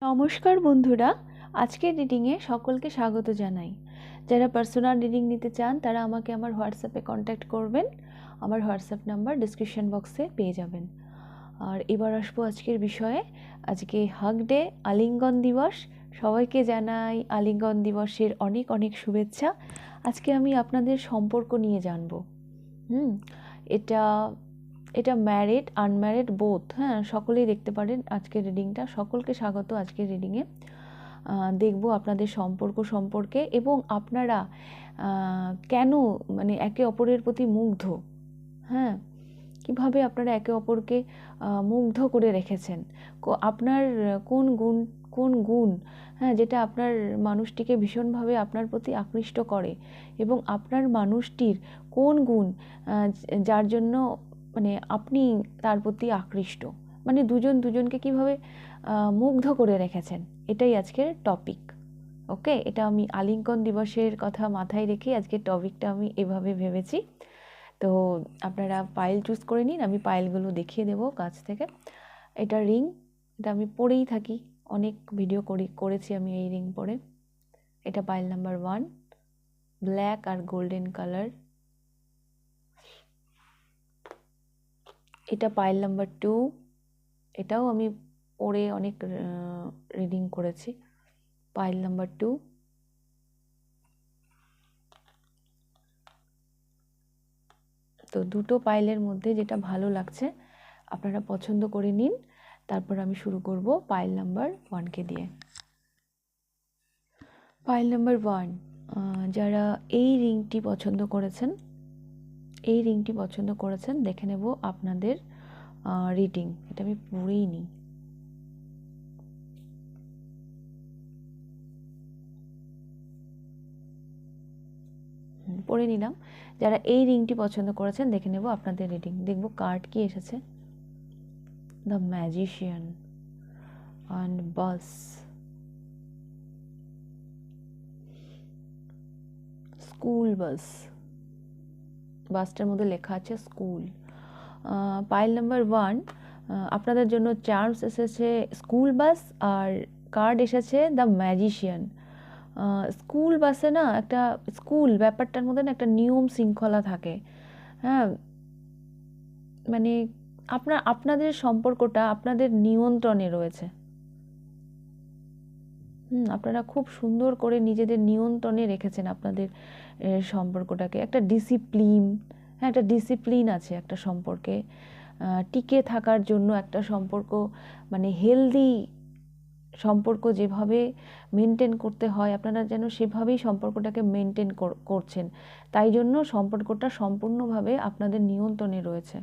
নমস্কার বন্ধুরা, আজকের রিডিংয়ে সকলকে স্বাগত জানাই। যারা পার্সোনাল রিডিং নিতে চান তারা আমাকে আমার হোয়াটসঅ্যাপে কন্ট্যাক্ট করবেন। আমার হোয়াটসঅ্যাপ নাম্বার ডিসক্রিপশন বক্সে পেয়ে যাবেন। আর এবার আসবো আজকের বিষয়ে। আজকে হাগ ডে, আলিঙ্গন দিবস। সবাইকে জানাই আলিঙ্গন দিবসের অনেক অনেক শুভেচ্ছা। আজকে আমি আপনাদের সম্পর্ক নিয়ে জানবো। এটা এটা ম্যারিড আনম্যারিড বোথ, হ্যাঁ, সকলেই দেখতে পারেন আজকের রিডিংটা। সকলকে স্বাগত আজকের রিডিংয়ে। দেখব আপনাদের সম্পর্ক সম্পর্কে এবং আপনারা কেন একে অপরের প্রতি মুগ্ধ, হ্যাঁ, কীভাবে আপনারা একে অপরকে মুগ্ধ করে রেখেছেন। আপনার কোন গুণ, হ্যাঁ, যেটা আপনার মানুষটিকে ভীষণভাবে আপনার প্রতি আকৃষ্ট করে, এবং আপনার মানুষটির কোন গুণ যার জন্য আপনি তার প্রতি আকৃষ্ট, দুজন দুজনকে কিভাবে মুগ্ধ করে রেখেছেন, এটাই আজকের টপিক। ওকে, এটা আমি আলিঙ্গন দিবসের কথা মাথায় রেখে আজকের টপিকটা আমি এভাবে ভেবেছি। তো আপনারা পাইল চুজ করে নিন, আমি পাইলগুলো দেখিয়ে দেবো কাছ থেকে। এটা রিং, এটা আমি পরেই থাকি, অনেক ভিডিও করেছি আমি এই রিং পরে। এটা পাইল নাম্বার 1, ব্ল্যাক আর গোল্ডেন কালার। এটা পাইল নাম্বার 2, এটাও আমি পরে অনেক রিডিং করেছি। Pile number 2। তো দুটো পাইলের মধ্যে যেটা ভালো লাগছে আপনারা পছন্দ করে নিন। তারপর আমি শুরু করব পাইল নাম্বার 1কে দিয়ে। পাইল নাম্বার 1, যারা এই রিংটি পছন্দ করেছেন দেখে নেব আপনাদের রিডিং। এটা আমি পড়েই নিই। পড়ে নিলাম। যারা এই রিংটি পছন্দ করেছেন দেখে নেব আপনাদের রিডিং। দেখব কার্ড কি এসেছে। The magician and bus, school bus. বাসটার মধ্যে লেখা আছে স্কুল। পাইল নাম্বার 1, আপনাদের জন্য চার্মস এসেছে স্কুল বাস, আর কার্ড এসেছে দ্য ম্যাজিশিয়ান। স্কুল বাসে না একটা স্কুল ব্যাপারটার মধ্যে না একটা নিয়ম শৃঙ্খলা থাকে, হ্যাঁ, আপনাদের সম্পর্কটা আপনাদের নিয়ন্ত্রণে রয়েছে। আপনারা খুব সুন্দর করে নিজেদের নিয়ন্ত্রণে রেখেছেন আপনাদের সম্পর্কটাকে। একটা ডিসিপ্লিন, হ্যাঁ, একটা ডিসিপ্লিন আছে একটা সম্পর্কে। টিকে থাকার জন্য একটা সম্পর্ক, হেলদি সম্পর্ক যেভাবে মেনটেন করতে হয় আপনারা যেন সেভাবেই সম্পর্কটাকে মেনটেন করছেন। তাই জন্য সম্পর্কটা সম্পূর্ণভাবে আপনাদের নিয়ন্ত্রণে রয়েছে।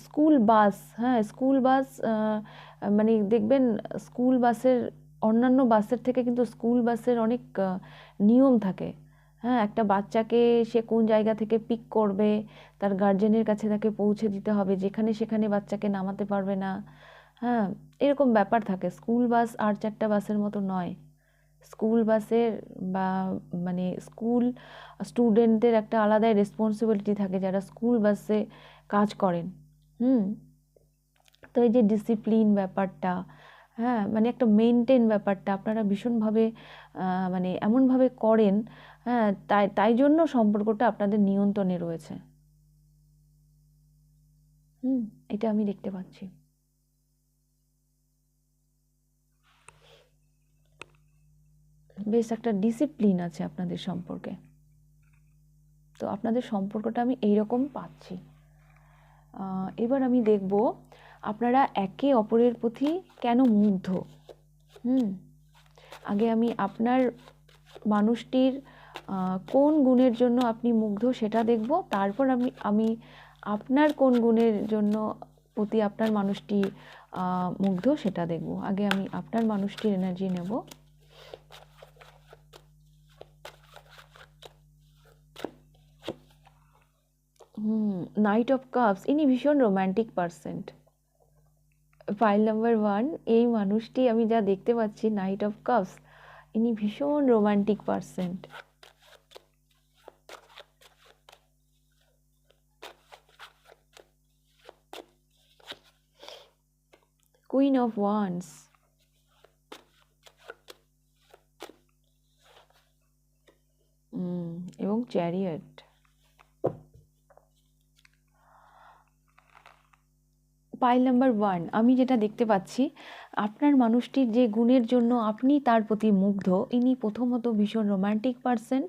স্কুল বাস, হ্যাঁ, স্কুল বাস, দেখবেন স্কুল বাসের অন্যান্য বাসের থেকে কিন্তু স্কুল বাসের অনেক নিয়ম থাকে, হ্যাঁ। একটা বাচ্চাকে সে কোন জায়গা থেকে পিক করবে, তার গার্জেনের কাছে তাকে পৌঁছে দিতে হবে, যেখানে সেখানে বাচ্চাকে নামাতে পারবে না, হ্যাঁ, এরকম ব্যাপার থাকে। স্কুল বাস আর 4টা বাসের মতো নয়। স্কুল বাসের বা স্কুল স্টুডেন্টদের একটা আলাদাই রেসপন্সিবিলিটি থাকে যারা স্কুল বাসে কাজ করেন। তো এই যে ডিসিপ্লিন ব্যাপারটা, হ্যাঁ, একটা মেনটেন ব্যাপারটা আপনারা ভীষণভাবে এমনভাবে করেন, হ্যাঁ, তাই জন্য সম্পর্কটা আপনাদের নিয়ন্ত্রণে রয়েছে। এটা আমি দেখতে পাচ্ছি। বেশ একটা ডিসিপ্লিন আছে আপনাদের সম্পর্কে। তো আপনাদের সম্পর্কটা আমি এইরকম পাচ্ছি। এবার আমি দেখব আপনারা একে অপরের প্রতি কেন মুগ্ধ। আগে আমি আপনার মানুষটির কোন গুণের জন্য আপনি মুগ্ধ সেটা দেখব, তারপর আমি আপনার কোন গুণের জন্য প্রতি আপনার মানুষটি মুগ্ধ সেটা দেখব। আগে আমি আপনার মানুষটির এনার্জি নেব। নাইট অফ কাপস, ইনি ভীষণ রোম্যান্টিক পারসন। ফাইল নাম্বার 1, এই মানুষটি আমি যা দেখতে পাচ্ছি, নাইট অফ কাপস, ইনি ভীষণ romantic person. Queen of wands, এবং চ্যারিয়ট। পাইল নাম্বার 1, আমি যেটা দেখতে পাচ্ছি আপনার মানুষটির যে গুণের জন্য আপনি তার প্রতি মুগ্ধ, ইনি প্রথমত ভীষণ রোমান্টিক পারসন।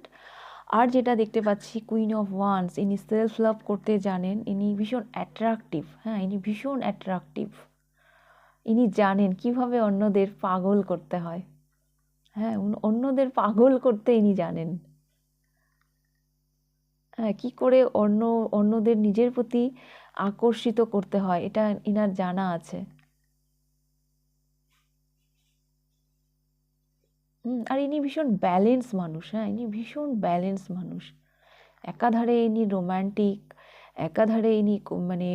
আর যেটা দেখতে পাচ্ছি কুইন অফ ওয়ান্স, ইনি সেলফ লাভ করতে জানেন, ইনি ভীষণ অ্যাট্রাকটিভ। হ্যাঁ, ইনি ভীষণ অ্যাট্রাকটিভ, ইনি জানেন কিভাবে অন্যদের পাগল করতে হয়। হ্যাঁ, অন্যদের পাগল করতে ইনি জানেন। হ্যাঁ, কী করে অন্যদের নিজের প্রতি আকর্ষিত করতে হয় এটা ইনার জানা আছে। আর ইনি ভীষণ ব্যালেন্স মানুষ। হ্যাঁ, ইনি ভীষণ ব্যালেন্স মানুষ। একাধারে ইনি রোম্যান্টিক, একাধারে ইনি মানে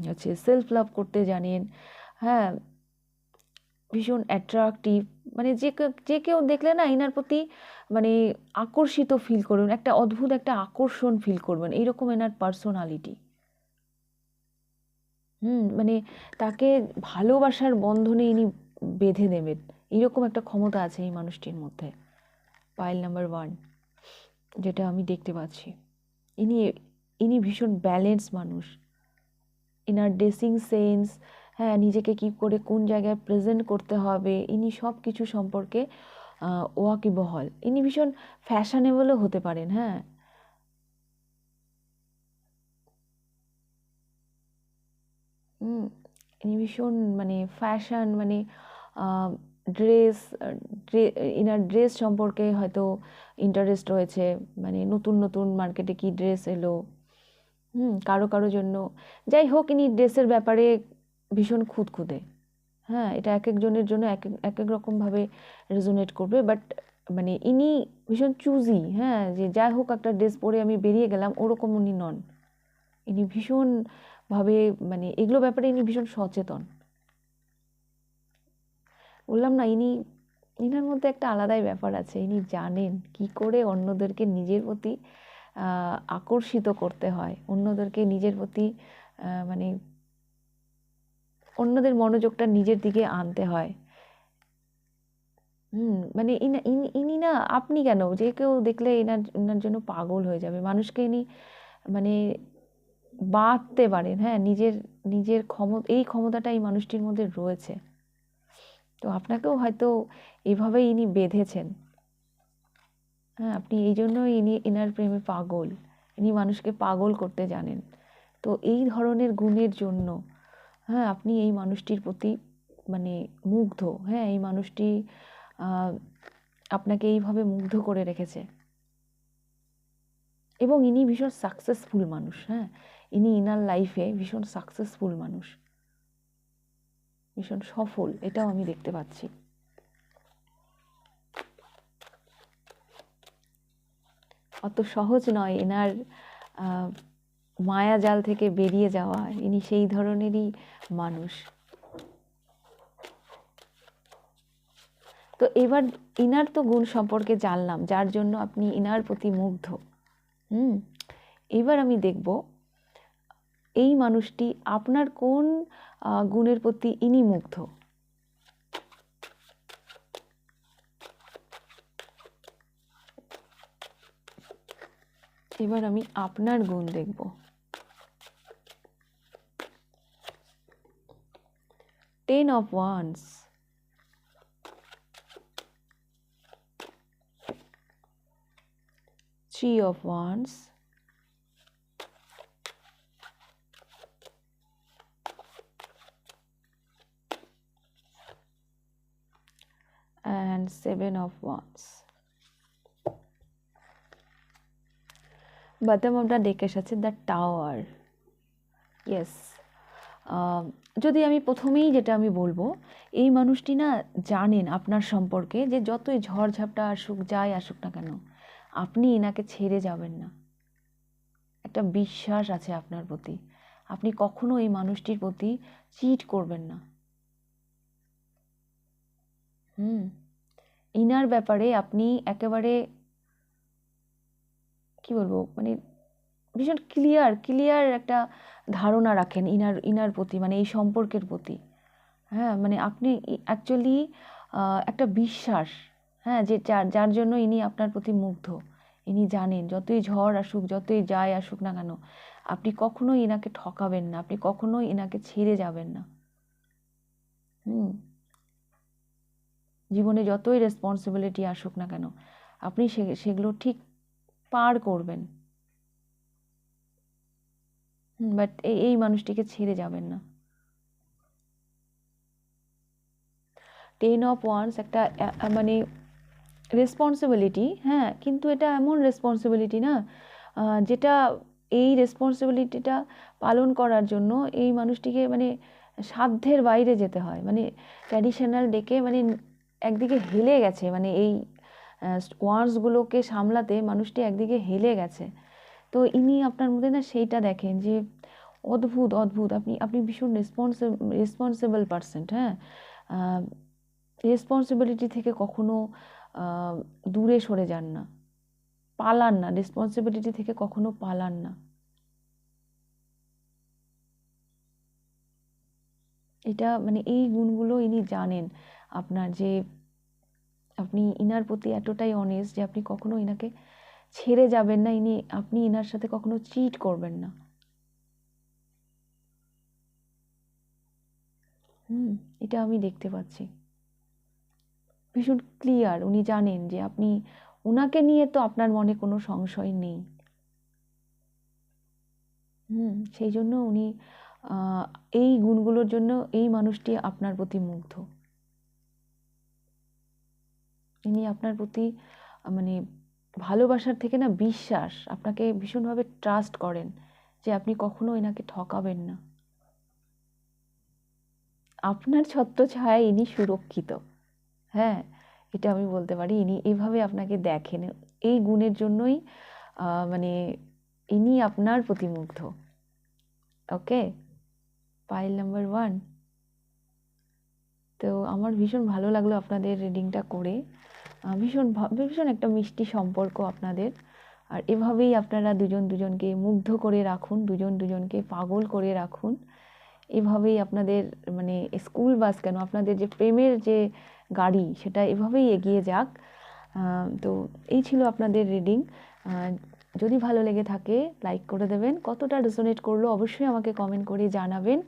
হচ্ছে সেলফ লাভ করতে জানেন। হ্যাঁ, ভীষণ অ্যাট্রাকটিভ, মানে যে কেউ দেখলে না ইনার প্রতি মানে আকর্ষিত ফিল করবেন, একটা অদ্ভুত একটা আকর্ষণ ফিল করবেন, এইরকম এনার পার্সোনালিটি। মানে তাকে ভালোবাসার বন্ধনে ইনি বেঁধে দেবেন, এরকম একটা ক্ষমতা আছে এই মানুষটির মধ্যে। পাইল নাম্বার 1 যেটা আমি দেখতে পাচ্ছি, ইনি ইনি ভীষণ ব্যালেন্স মানুষ। ইনার ড্রেসিং সেন্স, হ্যাঁ, নিজেকে কী করে কোন জায়গায় প্রেজেন্ট করতে হবে, ইনি সব কিছু সম্পর্কে ওয়াকিবহাল। ইনি ভীষণ ফ্যাশনেবলও হতে পারেন। হ্যাঁ, ইনি ভীষণ মানে ফ্যাশন, মানে ড্রেস, ইনার ড্রেস সম্পর্কে হয়তো ইন্টারেস্ট রয়েছে, মানে নতুন নতুন মার্কেটে কি ড্রেস এলো, কারো কারো জন্য, যাই হোক, ইনি ড্রেসের ব্যাপারে ভীষণ খুঁতখুঁতে। হ্যাঁ, এটা এক একজনের জন্য এক এক এক রকমভাবে রেজোনেট করবে, বাট মানে ইনি ভীষণ চুজি। হ্যাঁ, যে যাই হোক একটা ড্রেস পরে আমি বেরিয়ে গেলাম, ওরকম উনি নন। ইনি ভীষণভাবে মানে এগুলো ব্যাপারে ইনি ভীষণ সচেতন। বললাম না, ইনার মধ্যে একটা আলাদাই ব্যাপার আছে। ইনি জানেন কি করে অন্যদেরকে নিজের প্রতি আকর্ষিত করতে হয়, অন্যদেরকে নিজের প্রতি মানে অন্যদের মনোযোগটা নিজের দিকে আনতে হয়। মানে ইনি না, আপনি কেন, যে কেউ দেখলে এনার জন্য পাগল হয়ে যাবে। মানুষকে ইনি মানে বাঁধতে পারেন। হ্যাঁ, নিজের নিজের এই ক্ষমতাটা এই মানুষটির মধ্যে রয়েছে। তো আপনাকেও হয়তো এভাবেই ইনি বেঁধেছেন। হ্যাঁ, আপনি এই জন্যই এনার প্রেমে পাগল। ইনি মানুষকে পাগল করতে জানেন। তো এই ধরনের গুণের জন্য হ্যাঁ, আপনি এই মানুষটির প্রতি মানে মুগ্ধ। হ্যাঁ, এই মানুষটি আপনাকে এইভাবে মুগ্ধ করে রেখেছে। এবং ইনি ভীষণ সাকসেসফুল মানুষ। হ্যাঁ, ইনি ইনার লাইফে ভীষণ সাকসেসফুল মানুষ, ভীষণ সফল, এটাও আমি দেখতে পাচ্ছি। অত সহজ নয় এনার মায়াজাল থেকে বেরিয়ে যাওয়া। ইনি সেই ধরনেরই মানুষ। তো এবার ইনার তো গুণ সম্পর্কে জানলাম, যার জন্য আপনি ইনার প্রতি মুগ্ধ। এবার আমি দেখব এই মানুষটি আপনার কোন গুণের প্রতি ইনি মুগ্ধ। এবার আমি আপনার গুণ দেখব। 10 of Wands, Three of Wands, and Seven of Wands. Bottom of the ডেকের সাথে দ্য টাওয়ার। ইয়েস, যদি আমি প্রথমেই যেটা আমি বলবো, এই মানুষটি না জানেন আপনার সম্পর্কে যে যতই ঝড়ঝাপটা আসুক, যাই আসুক না কেন, আপনি এনাকে ছেড়ে যাবেন না। একটা বিশ্বাস আছে আপনার প্রতি, আপনি কখনো এই মানুষটির প্রতি চিট করবেন না। ইনার ব্যাপারে আপনি একেবারে কি বলবো, মানে ভীষণ ক্লিয়ার একটা ধারণা রাখেন ইনার প্রতি, মানে এই সম্পর্কের প্রতি। হ্যাঁ, মানে আপনি অ্যাকচুয়ালি একটা বিশ্বাস, হ্যাঁ, যে যার যার জন্য ইনি আপনার প্রতি মুগ্ধ। ইনি জানেন যতই ঝড় আসুক, যতই যাই আসুক না কেন, আপনি কখনোই এনাকে ঠকাবেন না, আপনি কখনোই এনাকে ছেড়ে যাবেন না। হুম, জীবনে যতই রেসপন্সিবিলিটি আসুক না কেন, আপনি সেগুলো ঠিক পার করবেন। বাট এই মানুষটিকে ছেড়ে যাবেন না। 10 অফ ওয়ান্স একটা মানে রেসপন্সিবিলিটি, হ্যাঁ, কিন্তু এটা এমন রেসপন্সিবিলিটি না যেটা, এই রেসপন্সিবিলিটিটা পালন করার জন্য এই মানুষটিকে মানে সাধ্যের বাইরে যেতে হয়। মানে ট্র্যাডিশনাল ডেকে মানে একদিকে হেলে গেছে, মানে এই ওয়ার্ডসগুলোকে সামলাতে মানুষটি একদিকে হেলে গেছে। তো ইনি আপনার মধ্যে না সেইটা দেখেন যে অদ্ভুত অদ্ভুত, আপনি আপনি ভীষণ রেসপন্সিবল পারসন, হ্যাঁ, রেসপন্সিবিলিটি থেকে কখনো দূরে সরে যান না, পালান না, রেসপন্সিবিলিটি থেকে কখনো পালান না। এটা মানে এই গুণগুলো ইনি জানেন আপনার, যে আপনি ইনার প্রতি এতটাই অনেস্ট যে আপনি কখনো ইনাকে ছেড়ে যাবেন না, আপনি ইনার সাথে কখনো চিট করবেন না। এটা আমি দেখতে পাচ্ছি ভীষণ ক্লিয়ার। উনি জানেন যে আপনি, ওনাকে নিয়ে তো আপনার মনে কোনো সংশয় নেই। সেই জন্য উনি এই গুণগুলোর জন্য এই মানুষটি আপনার প্রতি মুগ্ধ। ইনি আপনার প্রতি মানে ভালোবাসার থেকে না বিশ্বাস, আপনাকে ভীষণভাবে ট্রাস্ট করেন যে আপনি কখনো এনাকে ঠকাবেন না। আপনার ছত্রছায়ায় ইনি সুরক্ষিত, হ্যাঁ, এটা আমি বলতে পারি। ইনি এইভাবে আপনাকে দেখেন, এই গুণের জন্যই মানে ইনি আপনার প্রতি মুগ্ধ। ওকে, পাইল নাম্বার 1। তো আমার ভীষণ ভালো লাগলো আপনাদের রিডিংটা করে। ভীষণ ভীষণ একটা মিষ্টি সম্পর্ক আপনাদের। আর এভাবেই আপনারা দুজন দুজনকে মুগ্ধ করে রাখুন, দুজন দুজনকে পাগল করে রাখুন। এভাবেই আপনাদের মানে স্কুল বাস কেন, আপনাদের যে প্রেমের যে গাড়ি, সেটা এভাবেই এগিয়ে যাক। তো এই ছিল আপনাদের রিডিং। যদি ভালো লেগে থাকে লাইক করে দেবেন, কতটা রেজোনেট করলো অবশ্যই আমাকে কমেন্ট করে জানাবেন।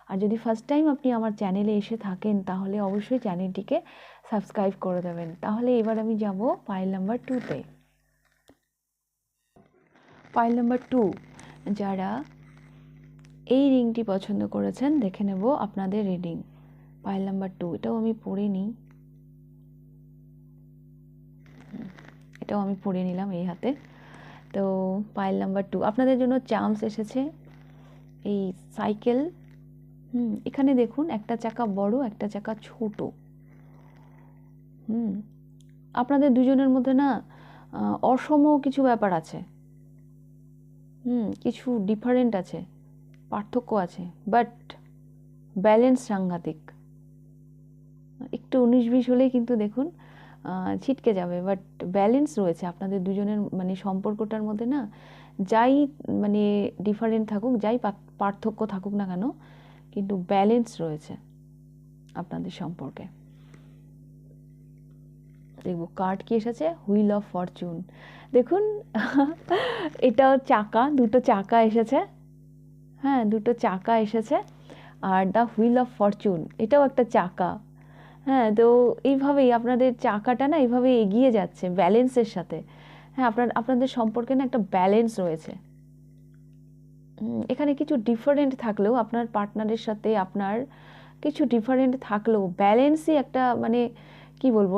আর যদি ফার্স্ট টাইম আপনি আমার চ্যানেলে এসে থাকেন তাহলে অবশ্যই চ্যানেলটিকে সাবস্ক্রাইব করে দেবেন। তাহলে এবার আমি যাব পাইল নাম্বার 2তে। পাইল নাম্বার 2, যারা এই রিংটি পছন্দ করেছেন দেখে নেব আপনাদের রিডিং। পাইল নাম্বার 2, এটাও আমি পড়ে নিই, এটাও আমি পড়ে নিলাম এই হাতে। তো পাইল নাম্বার 2, আপনাদের জন্য চান্স এসেছে এই সাইকেল। এখানে দেখুন একটা চাকা বড়, একটা চাকা ছোট। আপনাদের দুজনের মধ্যে না অসম কিছু ব্যাপার আছে, কিছু ডিফারেন্ট আছে, পার্থক্য আছে, বাট ব্যালেন্স সাংঘাতিক। একটু 19-20 হলেই কিন্তু দেখুন ছিটকে যাবে, বাট ব্যালেন্স রয়েছে আপনাদের দুজনের মানে সম্পর্কটার মধ্যে না। যাই মানে ডিফারেন্ট থাকুক, যাই পার্থক্য থাকুক না কেন, কিন্তু ব্যালেন্স রয়েছে আপনাদের সম্পর্কে। দেখবো কার্ড কি এসেছে, হুইল অফ ফরচুন। দেখুন এটাও চাকা, দুটো চাকা এসেছে, হ্যাঁ, দুটো চাকা এসেছে। Are the wheel of Fortune, এটাও একটা চাকা। হ্যাঁ, তো এইভাবেই আপনাদের চাকাটা না এইভাবে এগিয়ে যাচ্ছে ব্যালেন্সের সাথে। হ্যাঁ, আপনাদের সম্পর্কে না একটা ব্যালেন্স রয়েছে। এখানে কিছু ডিফারেন্ট থাকলেও আপনার পার্টনারের সাথে আপনার কিছু ডিফারেন্ট থাকলেও ব্যালেন্সই একটা মানে কি বলবো,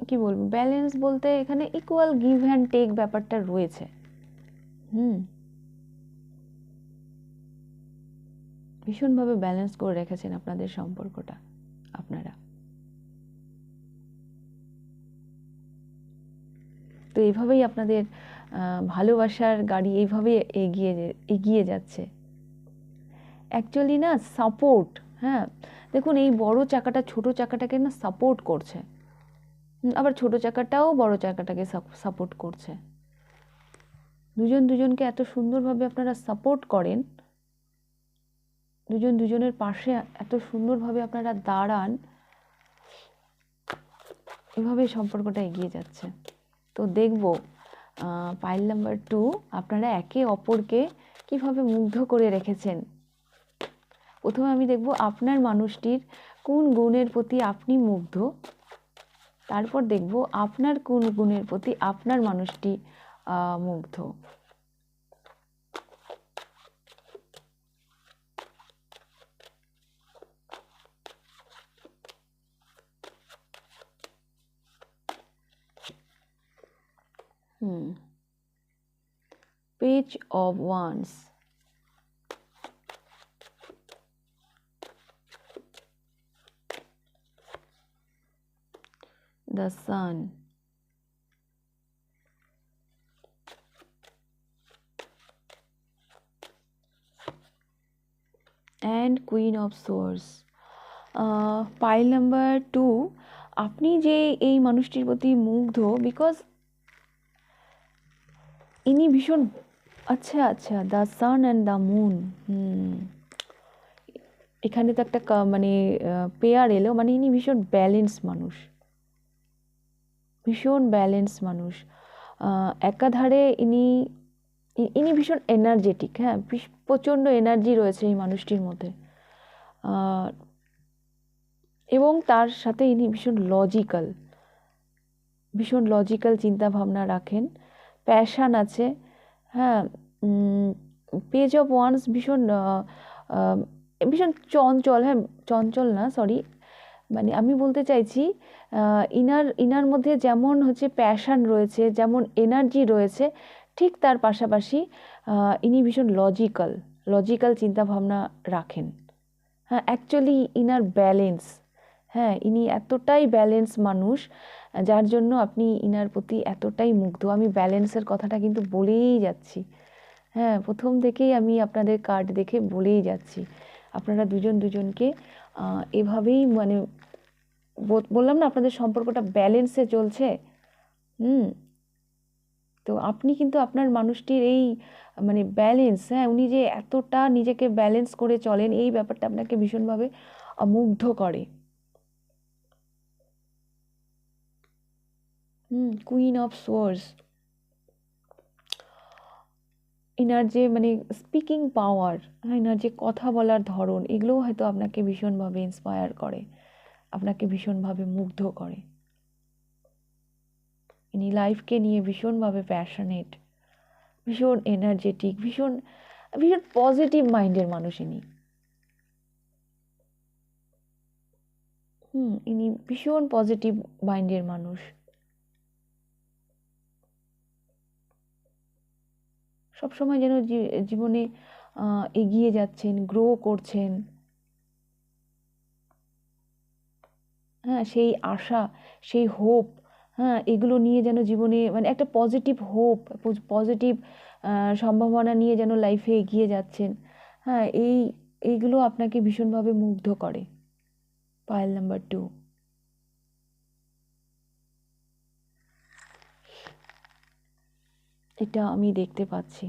কি বলবো, ব্যালেন্স বলতে এখানে ইকুয়াল গিভ অ্যান্ড টেক ব্যাপারটা রয়েছে। ভীষণভাবে ব্যালেন্স করে রেখেছেন আপনাদের সম্পর্কটা আপনারা। তো এইভাবেই আপনাদের ভালোবাসার গাড়ি এইভাবে এগিয়ে যাচ্ছে। অ্যাকচুয়ালি না সাপোর্ট, হ্যাঁ, দেখুন এই বড় চাকাটা ছোট চাকাটাকে না সাপোর্ট করছে, আবার ছোট চাকাটাও বড় চাকাটাকে সাপোর্ট করছে। দুজন দুজনকে এত সুন্দরভাবে আপনারা সাপোর্ট করেন, দুজন দুজনের পাশে এত সুন্দরভাবে আপনারা দাঁড়ান, এভাবে সম্পর্কটা এগিয়ে যাচ্ছে। তো দেখব পাইল নাম্বার 2 আপনারা একে অপরকে কিভাবে মুগ্ধ করে রেখেছেন। প্রথমে আমি দেখব আপনার মানুষটির কোন গুণের প্রতি আপনি মুগ্ধ, তারপর দেখব আপনার কোন গুণের প্রতি আপনার মানুষটি মুগ্ধ। Page of Wands, the Sun, and Queen of Swords. Pile number 2 আপনি যে এই মানুষটির প্রতি মুগ্ধ, বিকজ ইনি ভীষণ আচ্ছা the sun and the moon, এখানে তো একটা মানে পেয়ার এলো, মানে ইনি ভীষণ ব্যালেন্স মানুষ, ভীষণ ব্যালেন্স মানুষ। একাধারে ইনি ভীষণ এনার্জেটিক, হ্যাঁ, প্রচণ্ড এনার্জি রয়েছে এই মানুষটির মধ্যে, এবং তার সাথে ইনি ভীষণ লজিক্যাল চিন্তা ভাবনা রাখেন, প্যাশান আছে, হ্যাঁ। পেজ অফ ওয়ান্স ভীষণ চঞ্চল, হ্যাঁ চঞ্চল না, সরি, মানে আমি বলতে চাইছি ইনার মধ্যে যেমন হচ্ছে প্যাশান রয়েছে, যেমন এনার্জি রয়েছে, ঠিক তার পাশাপাশি ইনি ভীষণ লজিক্যাল চিন্তাভাবনা রাখেন, হ্যাঁ। অ্যাকচুয়ালি ইনার ব্যালেন্স, হ্যাঁ, ইনি এতটাই ব্যালেন্স মানুষ, যার জন্য আপনি ইনার প্রতি এতটাই মুগ্ধ। আমি ব্যালেন্সের কথাটা কিন্তু বলেই যাচ্ছি, হ্যাঁ, প্রথম থেকেই আমি আপনাদের কার্ড দেখে বলেই যাচ্ছি, আপনারা দুজন দুজনকে এভাবেই, মানে বললাম না আপনাদের সম্পর্কটা ব্যালেন্সে চলছে। তো আপনি কিন্তু আপনার মানুষটির এই মানে ব্যালেন্স, হ্যাঁ, উনি যে এতটা নিজেকে ব্যালেন্স করে চলেন, এই ব্যাপারটা আপনাকে ভীষণভাবে মুগ্ধ করে। কুইন অফ সোর্স, এনার যে মানে স্পিকিং পাওয়ার, এনার যে কথা বলার ধরন, এগুলোও হয়তো আপনাকে ভীষণভাবে ইন্সপায়ার করে, আপনাকে ভীষণভাবে মুগ্ধ করে। ইনি লাইফকে নিয়ে ভীষণভাবে প্যাশনেট, ভীষণ এনার্জেটিক, ভীষণ পজিটিভ মাইন্ডের মানুষ ইনি। ইনি ভীষণ পজিটিভ মাইন্ডের মানুষ, সবসময় যেন জীবনে এগিয়ে যাচ্ছেন, গ্রো করছেন, হ্যাঁ, সেই আশা, সেই হোপ, হ্যাঁ, এগুলো নিয়ে যেন জীবনে মানে একটা পজিটিভ হোপ, পজিটিভ সম্ভাবনা নিয়ে যেন লাইফে এগিয়ে যাচ্ছেন, হ্যাঁ, এইগুলো আপনাকে ভীষণভাবে মুগ্ধ করে। পাইল নাম্বার 2, এটা আমি দেখতে পাচ্ছি।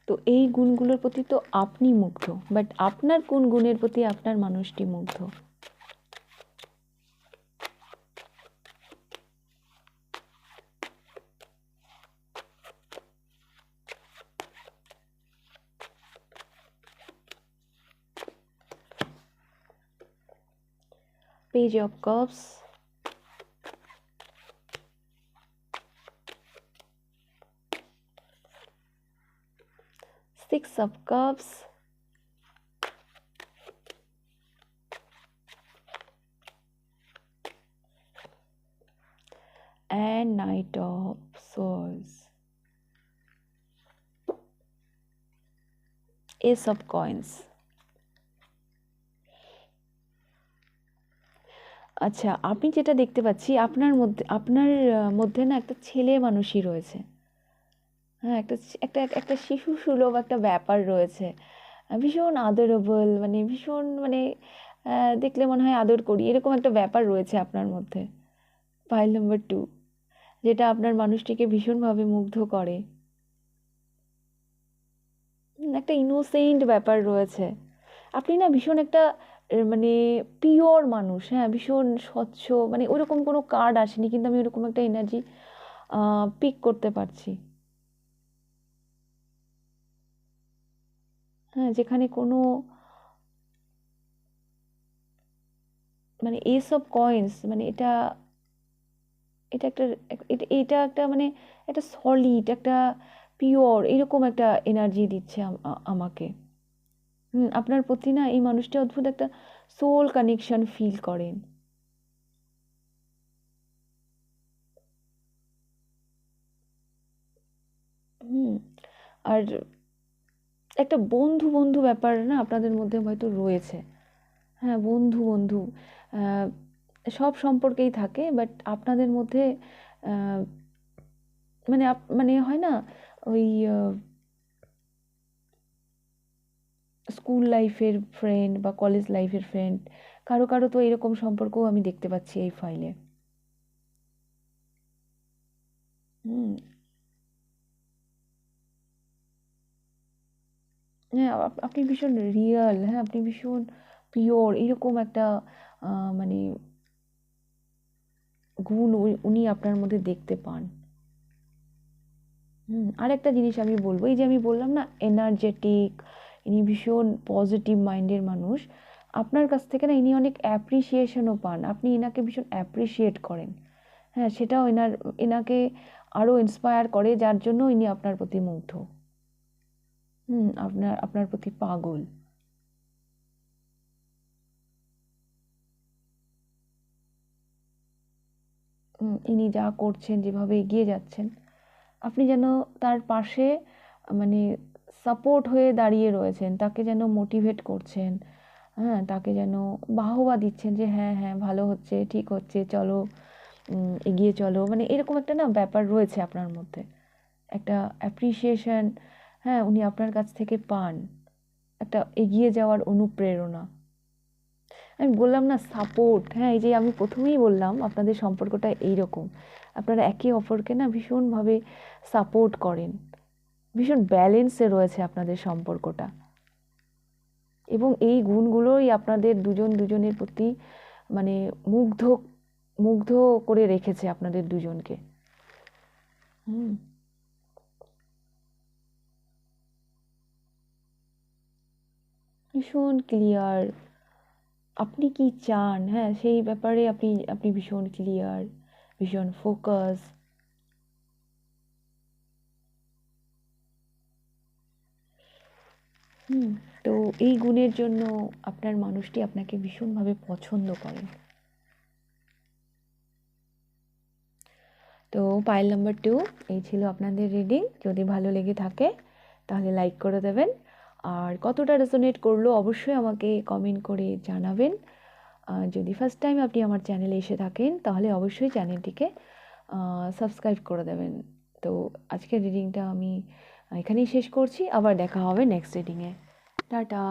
তো এই গুণগুলোর প্রতি তো আপনি মুগ্ধ, বাট আপনার কোন গুণের প্রতি আপনার মানুষটি মুগ্ধ? Page of Cups, Six of Cups, and Knight of Swords, Ace of Coins। আচ্ছা, আমি যেটা দেখতে পাচ্ছি আপনার মধ্যে না একটা ছেলে মানুষই রয়েছে, হ্যাঁ, একটা শিশু সুলভ একটা ব্যাপার রয়েছে, ভীষণ আদরেবল, মানে ভীষণ মানে দেখলে মনে হয় আদর করি, এরকম একটা ব্যাপার রয়েছে আপনার মধ্যে, পাইল নাম্বার 2, যেটা আপনার মানুষটিকে ভীষণভাবে মুগ্ধ করে। একটা ইনোসেন্ট ব্যাপার রয়েছে। আপনি না ভীষণ একটা মানে পিওর মানুষ, হ্যাঁ, ভীষণ স্বচ্ছ, মানে ওইরকম কোনো কার্ড আসেনি, কিন্তু আমি ওরকম একটা এনার্জি পিক করতে পারছি। হ্যাঁ, যেখানে কোনো মানে এস অফ কয়েন্স, মানে এটা এটা একটা এটা একটা মানে একটা সলিড, একটা পিওর, এরকম একটা এনার্জি দিচ্ছে আমাকে। আপনার প্রতি না এই মানুষটি অদ্ভুত একটা সোল কানেকশন ফিল করেন। হুম আর একটা বন্ধু বন্ধু ব্যাপার না আপনাদের মধ্যে হয়তো রয়েছে। হ্যাঁ, বন্ধু বন্ধু আহ, সব সম্পর্কেই থাকে, বাট আপনাদের মধ্যে আহ, মানে মানে হয় না ওই স্কুল লাইফের ফ্রেন্ড বা কলেজ লাইফের ফ্রেন্ড, কারো কারো তো এরকম সম্পর্কও আমি দেখতে পাচ্ছি এই ফাইলে। হুম হ্যাঁ, আপনি ভীষণ রিয়েল, হ্যাঁ, আপনি ভীষণ পিওর, এরকম একটা মানে গুণ উনি আপনার মধ্যে দেখতে পান। আর একটা জিনিস আমি বলবো, এই যে আমি বললাম না এনার্জেটিক, ইনি ভীষণ পজিটিভ মাইন্ডের মানুষ, আপনার কাছ থেকে না ইনি অনেক অ্যাপ্রিসিয়েশনও পান, আপনি এনাকে ভীষণ অ্যাপ্রিসিয়েট করেন। হ্যাঁ, সেটাও এনাকে আরও ইন্সপায়ার করে, যার জন্য ইনি আপনার প্রতি মুগ্ধ। আপনার আপনার প্রতি পাগল। ইনি যা করছেন, যেভাবে এগিয়ে যাচ্ছেন, আপনি যেন তার পাশে মানে সাপোর্ট হয়ে দাঁড়িয়ে রয়েছেন, তাকে যেন মোটিভেট করছেন। হ্যাঁ, তাকে যেন বাহবা দিচ্ছেন যে হ্যাঁ হ্যাঁ ভালো হচ্ছে, ঠিক হচ্ছে, চলো এগিয়ে চলো, মানে এরকম একটা না ব্যাপার রয়েছে আপনার মধ্যে, একটা অ্যাপ্রিসিয়েশন। হ্যাঁ, উনি আপনার কাছ থেকে পান একটা এগিয়ে যাওয়ার অনুপ্রেরণা। আমি বললাম না সাপোর্ট, হ্যাঁ, এই যে আমি প্রথমেই বললাম আপনাদের সম্পর্কটা এইরকম, আপনারা একে অপরকে না ভীষণভাবে সাপোর্ট করেন, ভীষণ ব্যালেন্সে রয়েছে আপনাদের সম্পর্কটা, এবং এই গুণগুলোই আপনাদের দুজন দুজনের প্রতি মানে মুগ্ধ মুগ্ধ করে রেখেছে আপনাদের দুজনকে। হুম ভীষণ ক্লিয়ার, আপনি কি চান, হ্যাঁ, সেই ব্যাপারে আপনি আপনি ভীষণ ক্লিয়ার, ভীষণ ফোকাস। হুম তো এই গুণের জন্য আপনার মানুষটি আপনাকে ভীষণভাবে পছন্দ করেন। তো পাইল নাম্বার 2, এই ছিল আপনাদের রিডিং। যদি ভালো লেগে থাকে তাহলে লাইক করে দেবেন, আর কতটা রেজোনেট করলো অবশ্যই আমাকে কমেন্ট করে জানাবেন। আর যদি ফার্স্ট টাইম আপনি আমার চ্যানেলে এসে থাকেন তাহলে অবশ্যই চ্যানেলটিকে সাবস্ক্রাইব করে দেবেন। তো আজকের রিডিংটা আমি এখানেই শেষ করছি, আবার দেখা হবে নেক্সট রিডিংয়ে। টাটা।